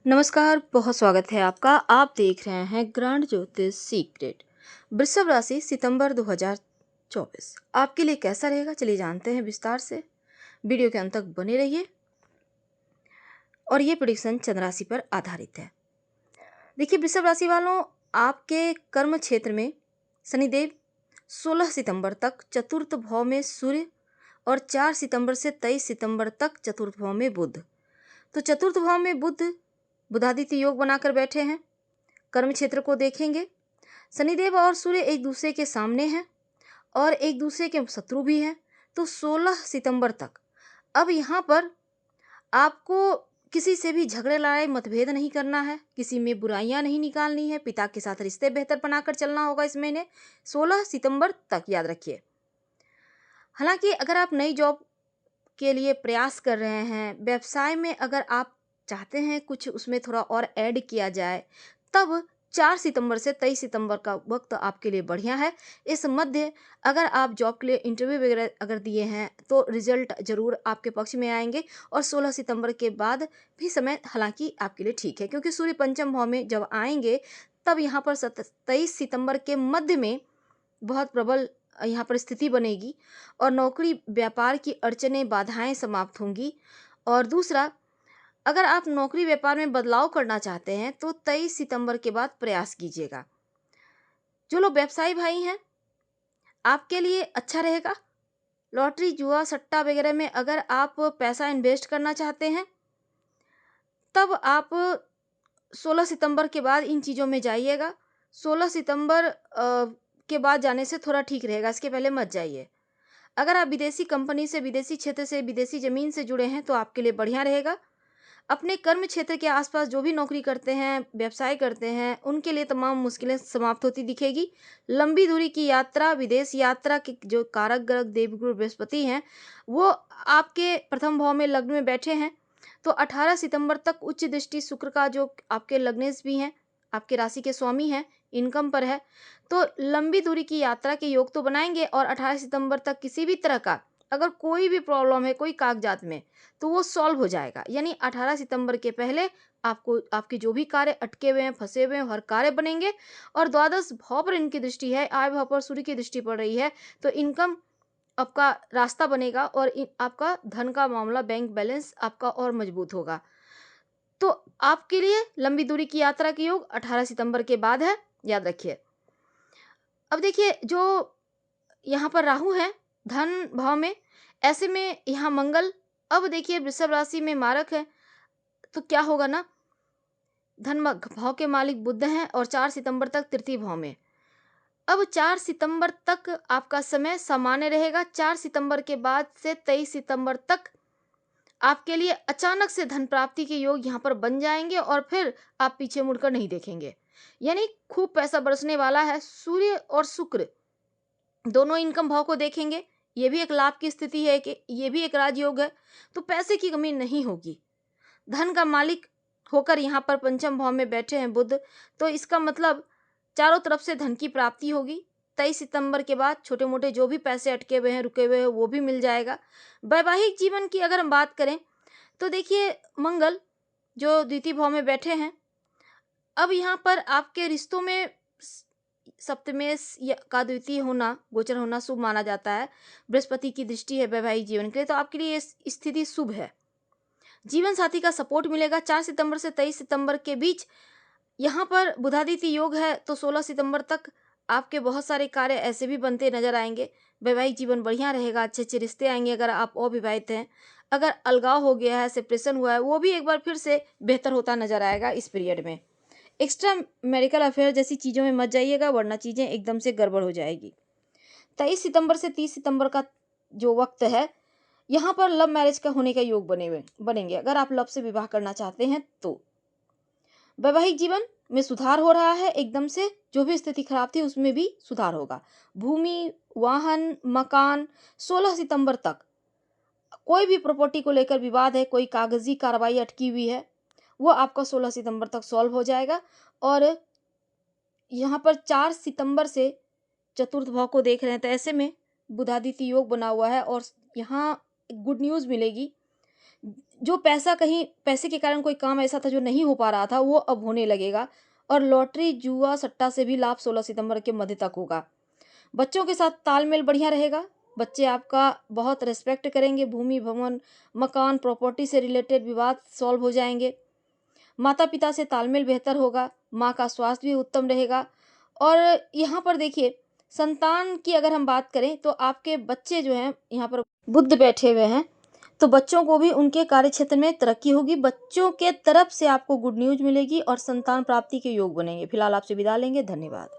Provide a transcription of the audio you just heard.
नमस्कार, बहुत स्वागत है आपका। आप देख रहे हैं ग्रांड ज्योतिष सीक्रेट। वृषभ राशि सितंबर 2024 आपके लिए कैसा रहेगा, चलिए जानते हैं विस्तार से। वीडियो के अंत तक बने रहिए। और ये प्रेडिक्शन चंद्र राशि पर आधारित है। देखिए वृषभ राशि वालों, आपके कर्म क्षेत्र में शनिदेव 16 सितंबर तक चतुर्थ भाव में सूर्य और 4 सितंबर से 23 सितंबर तक चतुर्थ भाव में बुध। तो चतुर्थ भाव में बुध बुधादित्य योग बनाकर बैठे हैं। कर्म क्षेत्र को देखेंगे, शनिदेव और सूर्य एक दूसरे के सामने हैं और एक दूसरे के शत्रु भी हैं। तो 16 सितंबर तक अब यहाँ पर आपको किसी से भी झगड़े लड़ाई मतभेद नहीं करना है, किसी में बुराइयां नहीं निकालनी है, पिता के साथ रिश्ते बेहतर बनाकर चलना होगा इस महीने 16 सितंबर तक, याद रखिए। हालांकि अगर आप नई जॉब के लिए प्रयास कर रहे हैं, व्यवसाय में अगर आप चाहते हैं कुछ उसमें थोड़ा और ऐड किया जाए, तब 4 सितंबर से 23 सितंबर का वक्त आपके लिए बढ़िया है। इस मध्य अगर आप जॉब के लिए इंटरव्यू वगैरह अगर दिए हैं तो रिजल्ट ज़रूर आपके पक्ष में आएंगे। और 16 सितंबर के बाद भी समय हालांकि आपके लिए ठीक है, क्योंकि सूर्य पंचम भाव में जब आएंगे तब यहाँ पर 23 सितंबर के मध्य में बहुत प्रबल यहाँ पर स्थिति बनेगी और नौकरी व्यापार की अड़चनें बाधाएं समाप्त होंगी। और दूसरा, अगर आप नौकरी व्यापार में बदलाव करना चाहते हैं तो 23 सितंबर के बाद प्रयास कीजिएगा। जो लोग व्यवसायी भाई हैं, आपके लिए अच्छा रहेगा। लॉटरी जुआ सट्टा वगैरह में अगर आप पैसा इन्वेस्ट करना चाहते हैं तब आप 16 सितंबर के बाद इन चीज़ों में जाइएगा। 16 सितंबर के बाद जाने से थोड़ा ठीक रहेगा, इसके पहले मत जाइए। अगर आप विदेशी कंपनी से, विदेशी क्षेत्र से, विदेशी ज़मीन से जुड़े हैं तो आपके लिए बढ़िया रहेगा। अपने कर्म क्षेत्र के आसपास जो भी नौकरी करते हैं, व्यवसाय करते हैं, उनके लिए तमाम मुश्किलें समाप्त होती दिखेगी। लंबी दूरी की यात्रा, विदेश यात्रा के जो कारक ग्रह देवगुरु बृहस्पति हैं, वो आपके प्रथम भाव में लग्न में बैठे हैं। तो 18 सितंबर तक उच्च दृष्टि शुक्र का जो आपके लग्नेश भी हैं, आपके राशि के स्वामी हैं, इनकम पर है। तो लंबी दूरी की यात्रा के योग तो बनाएंगे। और 18 सितंबर तक किसी भी तरह का अगर कोई भी प्रॉब्लम है कोई कागजात में, तो वो सॉल्व हो जाएगा। यानी 18 सितंबर के पहले आपको आपके जो भी कार्य अटके हुए हैं, फंसे हुए हैं, हर कार्य बनेंगे। और द्वादश भाव पर इनकी दृष्टि है, आय भाव पर सूर्य की दृष्टि पड़ रही है, तो इनकम आपका रास्ता बनेगा और आपका धन का मामला, बैंक बैलेंस आपका और मजबूत होगा। तो आपके लिए लंबी दूरी की यात्रा के योग 18 सितंबर के बाद है, याद रखिए। अब देखिए, जो यहाँ पर राहु है धन भाव में, ऐसे में यहाँ मंगल, अब देखिए वृषभ राशि में मारक है, तो क्या होगा ना, धन भाव के मालिक बुध हैं और 4 सितंबर तक तृतीय भाव में। अब 4 सितंबर तक आपका समय सामान्य रहेगा। 4 सितंबर के बाद से 23 सितंबर तक आपके लिए अचानक से धन प्राप्ति के योग यहाँ पर बन जाएंगे और फिर आप पीछे मुड़कर नहीं देखेंगे। यानी खूब पैसा बरसने वाला है। सूर्य और शुक्र दोनों इनकम भाव को देखेंगे, ये भी एक लाभ की स्थिति है कि ये भी एक राजयोग है, तो पैसे की कमी नहीं होगी। धन का मालिक होकर यहाँ पर पंचम भाव में बैठे हैं बुध, तो इसका मतलब चारों तरफ से धन की प्राप्ति होगी। 23 सितंबर के बाद छोटे मोटे जो भी पैसे अटके हुए हैं, रुके हुए हैं, वो भी मिल जाएगा। वैवाहिक जीवन की अगर हम बात करें तो देखिए मंगल जो द्वितीय भाव में बैठे हैं, अब यहाँ पर आपके रिश्तों में सप्तमेश का द्वितीय होना, गोचर होना शुभ माना जाता है। बृहस्पति की दृष्टि है वैवाहिक जीवन के लिए, तो आपके लिए ये स्थिति शुभ है। जीवन साथी का सपोर्ट मिलेगा। 4 सितंबर से 23 सितंबर के बीच यहाँ पर बुधादित्य योग है, तो 16 सितंबर तक आपके बहुत सारे कार्य ऐसे भी बनते नजर आएंगे। वैवाहिक जीवन बढ़िया रहेगा, अच्छे अच्छे रिश्ते आएंगे। अगर आप अविवाहित हैं, अगर अलगाव हो गया है, सेपरेशन हुआ है, वो भी एक बार फिर से बेहतर होता नजर आएगा इस पीरियड में। एक्स्ट्रा मेडिकल अफेयर जैसी चीज़ों में मत जाइएगा, वरना चीज़ें एकदम से गड़बड़ हो जाएगी। 23 सितंबर से 30 सितंबर का जो वक्त है, यहाँ पर लव मैरिज का होने का योग बनेंगे। अगर आप लव से विवाह करना चाहते हैं तो वैवाहिक जीवन में सुधार हो रहा है एकदम से। जो भी स्थिति खराब थी उसमें भी सुधार होगा। भूमि, वाहन, मकान, 16 सितंबर तक कोई भी प्रॉपर्टी को लेकर विवाद है, कोई कागजी कार्रवाई अटकी हुई है, वो आपका 16 सितंबर तक सॉल्व हो जाएगा। और यहाँ पर 4 सितंबर से चतुर्थ भाव को देख रहे हैं, तो ऐसे में बुधादित्य योग बना हुआ है और यहाँ गुड न्यूज़ मिलेगी। जो पैसे के कारण कोई काम ऐसा था जो नहीं हो पा रहा था, वो अब होने लगेगा। और लॉटरी, जुआ, सट्टा से भी लाभ 16 सितंबर के मध्य तक होगा। बच्चों के साथ तालमेल बढ़िया रहेगा। बच्चे आपका बहुत रिस्पेक्ट करेंगे। भूमि, भवन, मकान, प्रॉपर्टी से रिलेटेड विवाद सॉल्व हो जाएंगे। माता-पिता से तालमेल बेहतर होगा। माँ का स्वास्थ्य भी उत्तम रहेगा। और यहाँ पर देखिए, संतान की अगर हम बात करें तो आपके बच्चे जो हैं, यहाँ पर बुध बैठे हुए हैं, तो बच्चों को भी उनके कार्यक्षेत्र में तरक्की होगी। बच्चों के तरफ से आपको गुड न्यूज़ मिलेगी और संतान प्राप्ति के योग बनेंगे। फिलहाल आपसे विदा लेंगे। धन्यवाद।